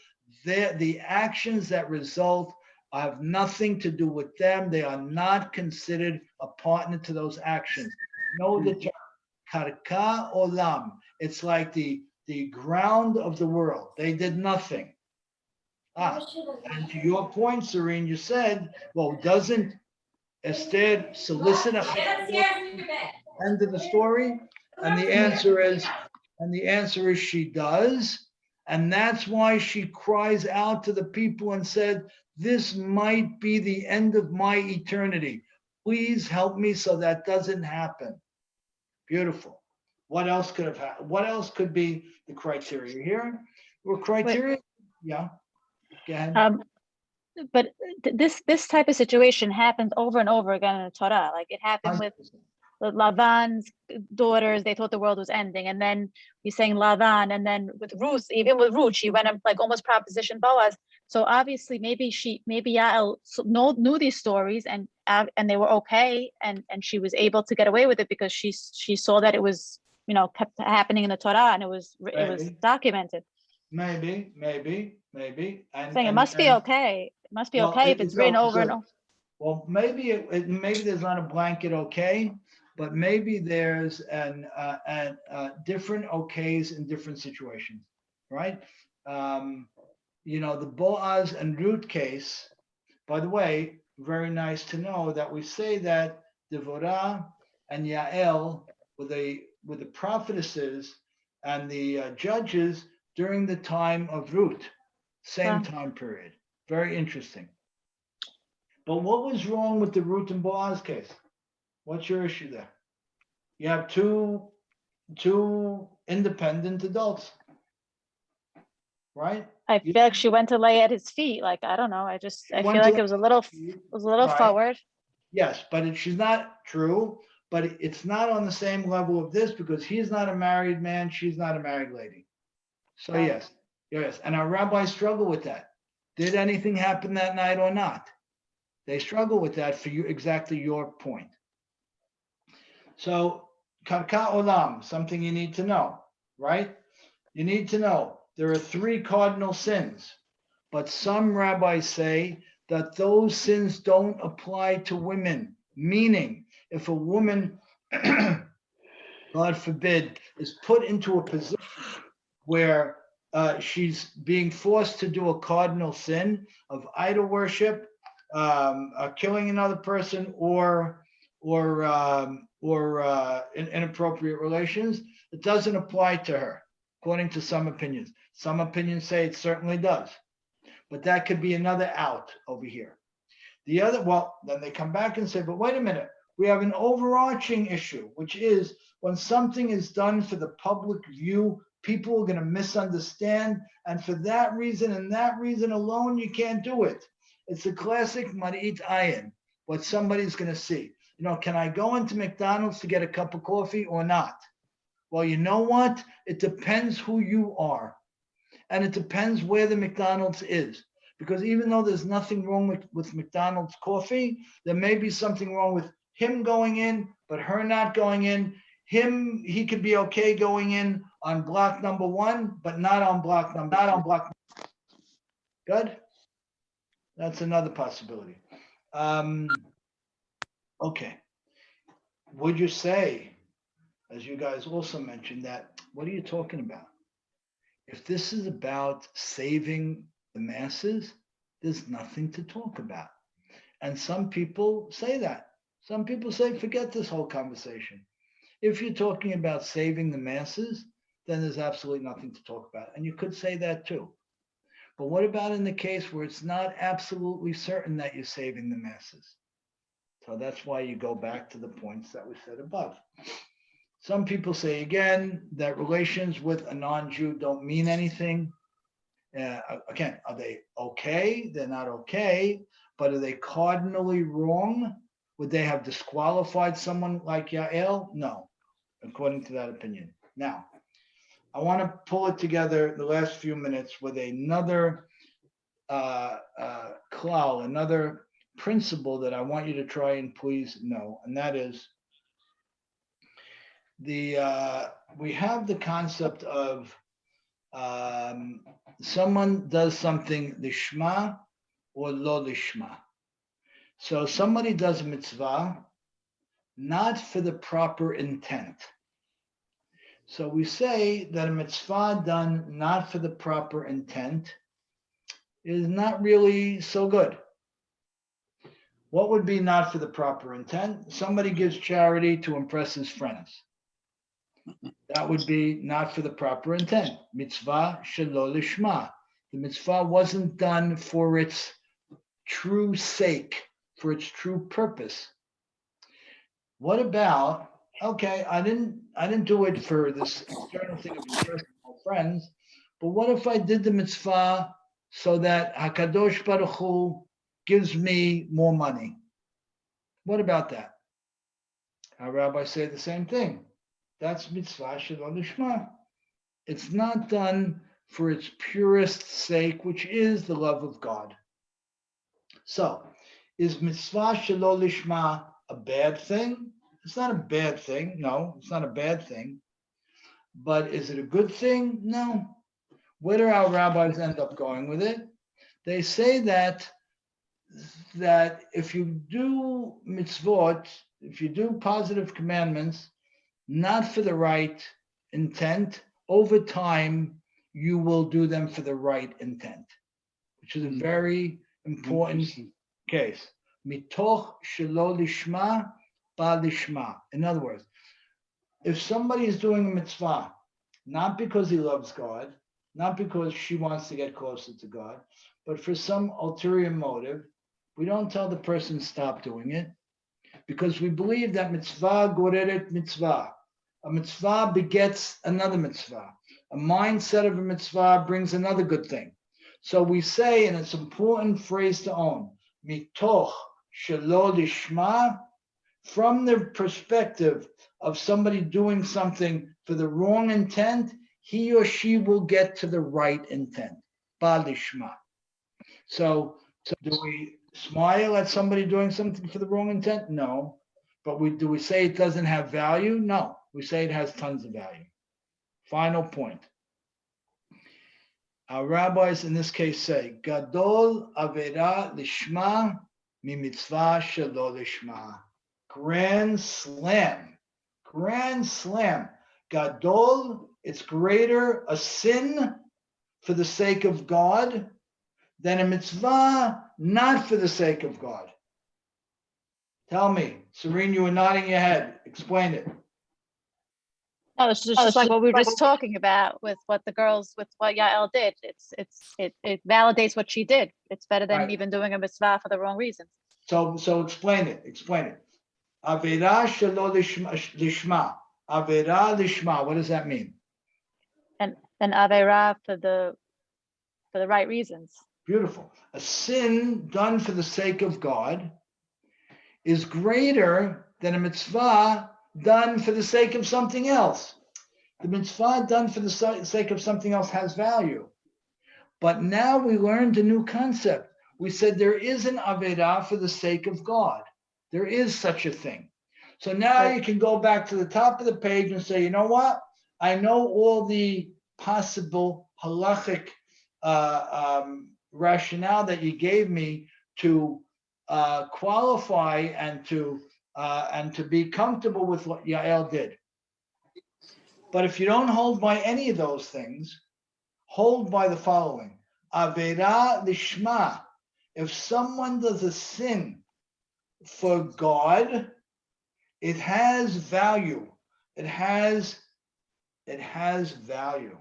the actions that result have nothing to do with them. They are not considered a partner to those actions. Know the term, karka olam. It's like the ground of the world. They did nothing. And to your point, Serene, you said, well, doesn't Esther solicit a end of the story? And the answer is she does. And that's why she cries out to the people and said, this might be the end of my eternity. Please help me so that doesn't happen. Beautiful. What else could have happened? What else could be the criteria here? Were criteria? Wait. Yeah. Go ahead. But this type of situation happens over and over again in the Torah. Like it happened with Lavan's daughters. They thought the world was ending, and then you're saying Lavan, and then with Ruth, even with Ruth, she went and like almost propositioned Boaz. So obviously, maybe Yael knew these stories, and they were okay, and she was able to get away with it because she saw that it was, you know, kept happening in the Torah, and it was documented. Maybe. And saying it must be okay. It must be okay if it's written over and over. Well, maybe maybe there's not a blanket okay, but maybe there's different okays in different situations, right? You know, the Boaz and Ruth case, by the way, very nice to know that we say that Devorah and Yael were the prophetesses and the judges during the time of Ruth, same time period. Very interesting. But what was wrong with the Ruth and Boaz case? What's your issue there? You have two two independent adults, right? I feel like she went to lay at his feet. Like, I don't know. I feel went like to it was a little Right. forward. Yes, but she's not true, but it's not on the same level of this because he's not a married man, she's not a married lady. So Got it. yes, yes, and our rabbis struggle with that. Did anything happen that night or not? They struggle with that for you, exactly your point. So, karka olam, something you need to know, right? You need to know there are 3 cardinal sins, but some rabbis say that those sins don't apply to women, meaning if a woman, God forbid, is put into a position where she's being forced to do a cardinal sin of idol worship, killing another person, or inappropriate relations, it doesn't apply to her, according to some opinions. Some opinions say it certainly does, but that could be another out over here. The other, well, then they come back and say, but wait a minute, we have an overarching issue, which is when something is done for the public view, people are going to misunderstand. And for that reason and that reason alone, you can't do it. It's a classic marit ayin, what somebody's going to see. You know, can I go into McDonald's to get a cup of coffee or not? Well, you know what? It depends who you are. And it depends where the McDonald's is. Because even though there's nothing wrong with McDonald's coffee, there may be something wrong with him going in, but her not going in. He could be okay going in on block number 1, but not on block number. Good? That's another possibility. Okay. Would you say, as you guys also mentioned, that what are you talking about? If this is about saving the masses, there's nothing to talk about. And some people say that. Some people say, forget this whole conversation. If you're talking about saving the masses, then there's absolutely nothing to talk about. And you could say that too. But what about in the case where it's not absolutely certain that you're saving the masses? So that's why you go back to the points that we said above. Some people say again that relations with a non-Jew don't mean anything. Again, are they okay? They're not okay, but are they cardinally wrong? Would they have disqualified someone like Yael? No, according to that opinion. Now, I want to pull it together the last few minutes with another klal, another principle that I want you to try and please know, and that is we have the concept of someone does something lishma or lo lishma. So somebody does a mitzvah not for the proper intent. So we say that a mitzvah done not for the proper intent is not really so good. What would be not for the proper intent? Somebody gives charity to impress his friends. That would be not for the proper intent. Mitzvah shelo lishma. The mitzvah wasn't done for its true sake, for its true purpose. What about, okay, I didn't do it for this external thing of impressing my friends, but what if I did the mitzvah so that HaKadosh Baruch Hu gives me more money? What about that? Our rabbis say the same thing. That's mitzvah shelo lishma. It's not done for its purest sake, which is the love of God. So, is mitzvah shelo lishma a bad thing? It's not a bad thing. No, it's not a bad thing. But is it a good thing? No. Where do our rabbis end up going with it? They say that if you do mitzvot, if you do positive commandments, not for the right intent, over time, you will do them for the right intent, which is a very important case. Mitoch shelo lishma ba lishma. In other words, if somebody is doing a mitzvah, not because he loves God, not because she wants to get closer to God, but for some ulterior motive, we don't tell the person stop doing it, because we believe that mitzvah goreret mitzvah. A mitzvah begets another mitzvah. A mindset of a mitzvah brings another good thing. So we say, and it's an important phrase to own, mitoch shelo lishma, from the perspective of somebody doing something for the wrong intent, he or she will get to the right intent. Ba lishma. So do we smile at somebody doing something for the wrong intent? No. But do we say it doesn't have value? No. We say it has tons of value. Final point. Our rabbis in this case say, Gadol avera lishma mi mitzvah shelo lishma. Grand slam. Grand slam. Gadol, it's greater a sin for the sake of God than a mitzvah not for the sake of God. Tell me, Serene, you were nodding your head. Explain it. Oh, it's just like what we were just talking about with what Yael did. It validates what she did. It's better than Right. even doing a mitzvah for the wrong reasons. So explain it. Explain it. Avera shelo lishma. Avera lishma. What does that mean? And avera for the right reasons. Beautiful. A sin done for the sake of God is greater than a mitzvah done for the sake of something else. The mitzvah done for the sake of something else has value. But now we learned a new concept. We said there is an Avera for the sake of God. There is such a thing. So now you can go back to the top of the page and say, you know what? I know all the possible halachic rationale that you gave me to qualify and to be comfortable with what Yael did. But if you don't hold by any of those things, hold by the following. Avera lishma. If someone does a sin for God, it has value. It has value.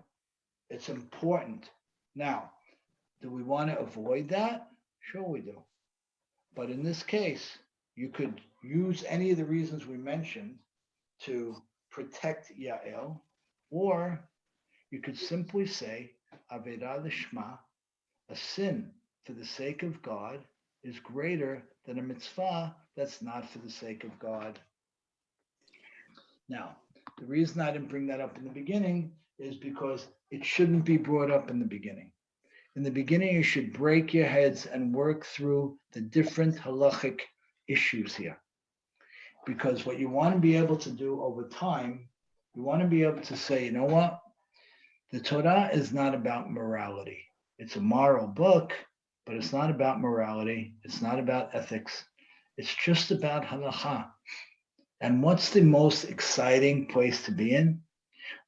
It's important. Now, do we want to avoid that? Sure we do. But in this case, you could use any of the reasons we mentioned to protect Yael, or you could simply say, Avera lishma, a sin for the sake of God is greater than a mitzvah that's not for the sake of God. Now, the reason I didn't bring that up in the beginning is because it shouldn't be brought up in the beginning. In the beginning, you should break your heads and work through the different halachic issues here. Because what you want to be able to do over time, you want to be able to say, you know what? The Torah is not about morality. It's a moral book, but it's not about morality. It's not about ethics. It's just about halakha. And what's the most exciting place to be in?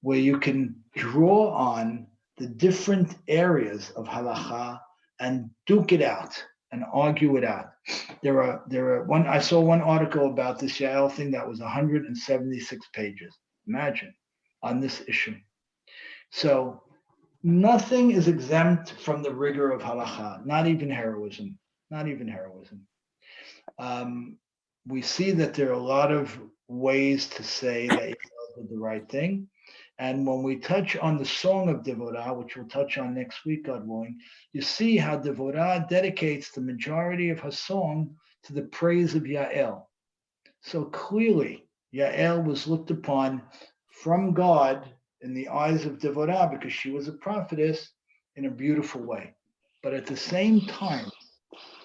Where you can draw on the different areas of halakha and duke it out and argue it out. I saw one article about this Yael thing that was 176 pages. Imagine, on this issue. So nothing is exempt from the rigor of halakha, not even heroism, not even heroism. We see that there are a lot of ways to say that you did the right thing. And when we touch on the song of Devorah, which we'll touch on next week, God willing, you see how Devorah dedicates the majority of her song to the praise of Yael. So clearly, Yael was looked upon from God in the eyes of Devorah because she was a prophetess in a beautiful way. But at the same time,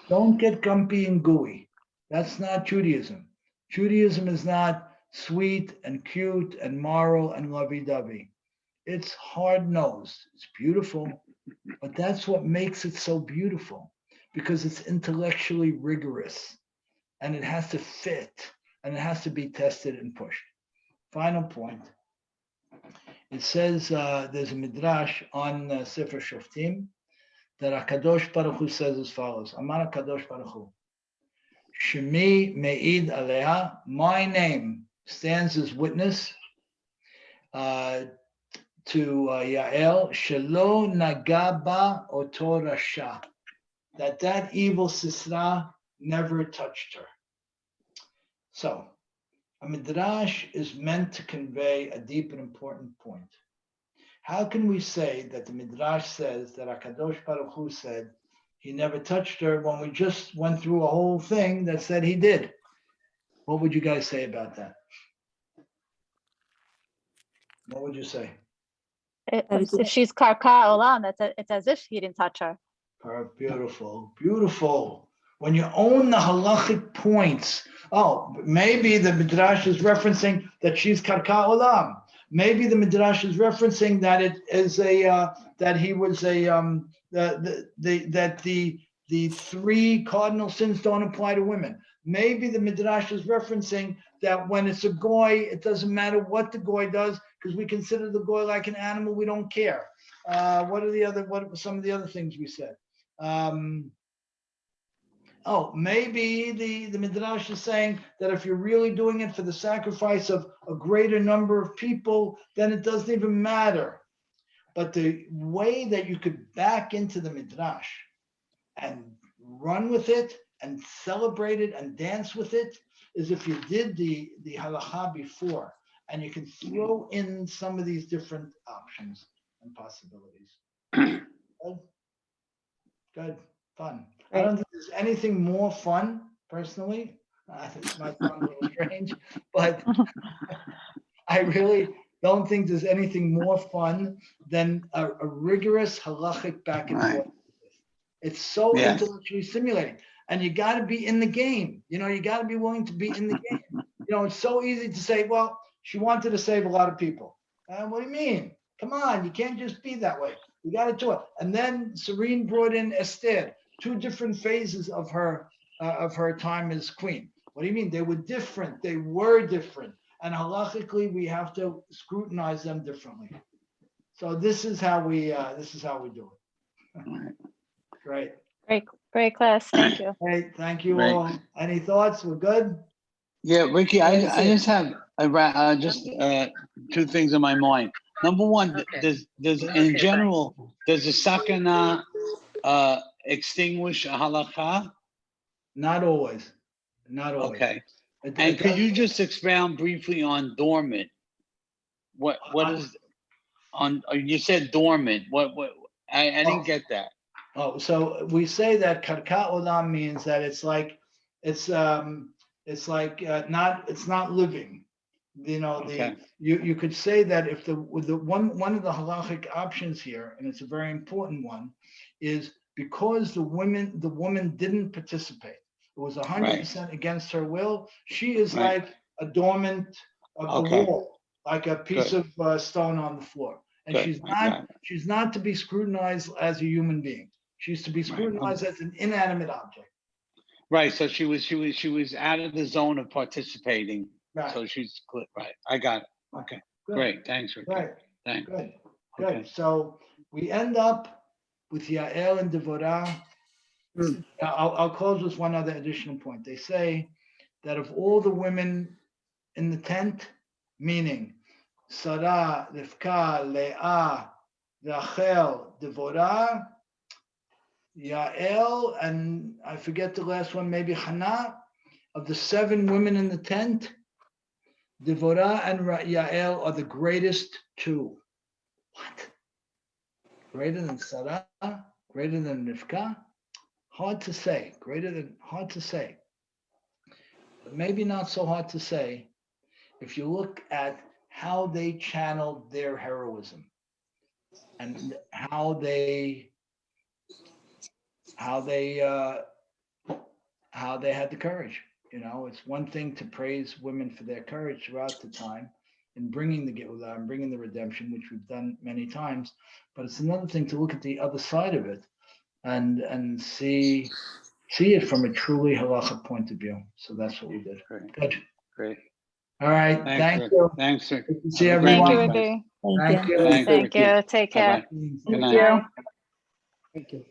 don't get gumpy and gooey. That's not Judaism. Judaism is not sweet and cute and moral and lovey-dovey. It's hard-nosed. It's beautiful, but that's what makes it so beautiful, because it's intellectually rigorous and it has to fit and it has to be tested and pushed. Final point. It says there's a midrash on Sefer Shoftim that HaKadosh Baruch Hu says as follows. Amar HaKadosh Baruch Hu. Shemi me'id aleha, my name stands as witness to Yael, shelo nagaba oto rasha, that evil Sisra never touched her. So A midrash is meant to convey a deep and important point. How can we say that the midrash says that HaKadosh Baruch Hu said he never touched her when we just went through a whole thing that said he did? What would you guys say about that? What would you say? If she's karka olam, it's as if he didn't touch her. Beautiful, beautiful. When you own the halachic points, maybe the midrash is referencing that she's karka olam. Maybe the midrash is referencing that it is that he was that the three cardinal sins don't apply to women. Maybe the midrash is referencing that when it's a goy, it doesn't matter what the goy does because we consider the goy like an animal. We don't care. What are some of the other things we said? Maybe the midrash is saying that if you're really doing it for the sacrifice of a greater number of people, then it doesn't even matter. But the way that you could back into the midrash and run with it and celebrate it and dance with it is if you did the halacha before, and you can throw in some of these different options and possibilities. Good, fun. I don't think there's anything more fun, personally. This might sound a little strange, but I really don't think there's anything more fun than a rigorous halachic back and forth. It's so intellectually stimulating, and you got to be in the game. You got to be willing to be in the game. It's so easy to say, well, she wanted to save a lot of people. What do you mean? Come on, you can't just be that way. You got to do it. And then Serene brought in Esther, two different phases of her time as queen. What do you mean? They were different. They were different. And halachically, we have to scrutinize them differently. So this is how we do it. Great. Great class. Thank you. Great. Thank you all. Any thoughts? We're good? Yeah, Ricky, I just have two things in my mind. Number one, does in general, does the sakana extinguish a halakha? Not always. Not always. Okay. And could you just expound briefly on dormant? What is on? You said dormant. What? I didn't get that. So we say that karka olam means that it's not living. You could say that if one of the halachic options here, and it's a very important one, is because the woman didn't participate. It was 100% against her will. She is like a dormant of the wall, like a piece of stone on the floor. And she's not to be scrutinized as a human being. She's to be scrutinized as an inanimate object. Right. So she was out of the zone of participating. Right. So she's right. I got it. Okay. Good. Great. Thanks, Ricky. Right. Thanks. Good. Okay. So we end up with Yael and Devorah. I'll close with one other additional point. They say that of all the women in the tent, meaning Sarah, Rivka, Leah, Rachel, Devorah, Yael, and I forget the last one, maybe Hannah, of the 7 women in the tent, Devorah and Yael are the greatest 2. What? Greater than Sarah? Greater than Rivka? Hard to say. Hard to say. But maybe not so hard to say if you look at how they channeled their heroism and how they had the courage. It's one thing to praise women for their courage throughout the time in bringing the Geulah and bringing the redemption, which we've done many times. But it's another thing to look at the other side of it and see it from a truly halachic point of view. So that's what we did. Great. All right. Thank you. Thanks, Rick. Good to see everyone. Thank you, Ricky. Thank you. Thank you. Take care. Good night. Bye. Thank you.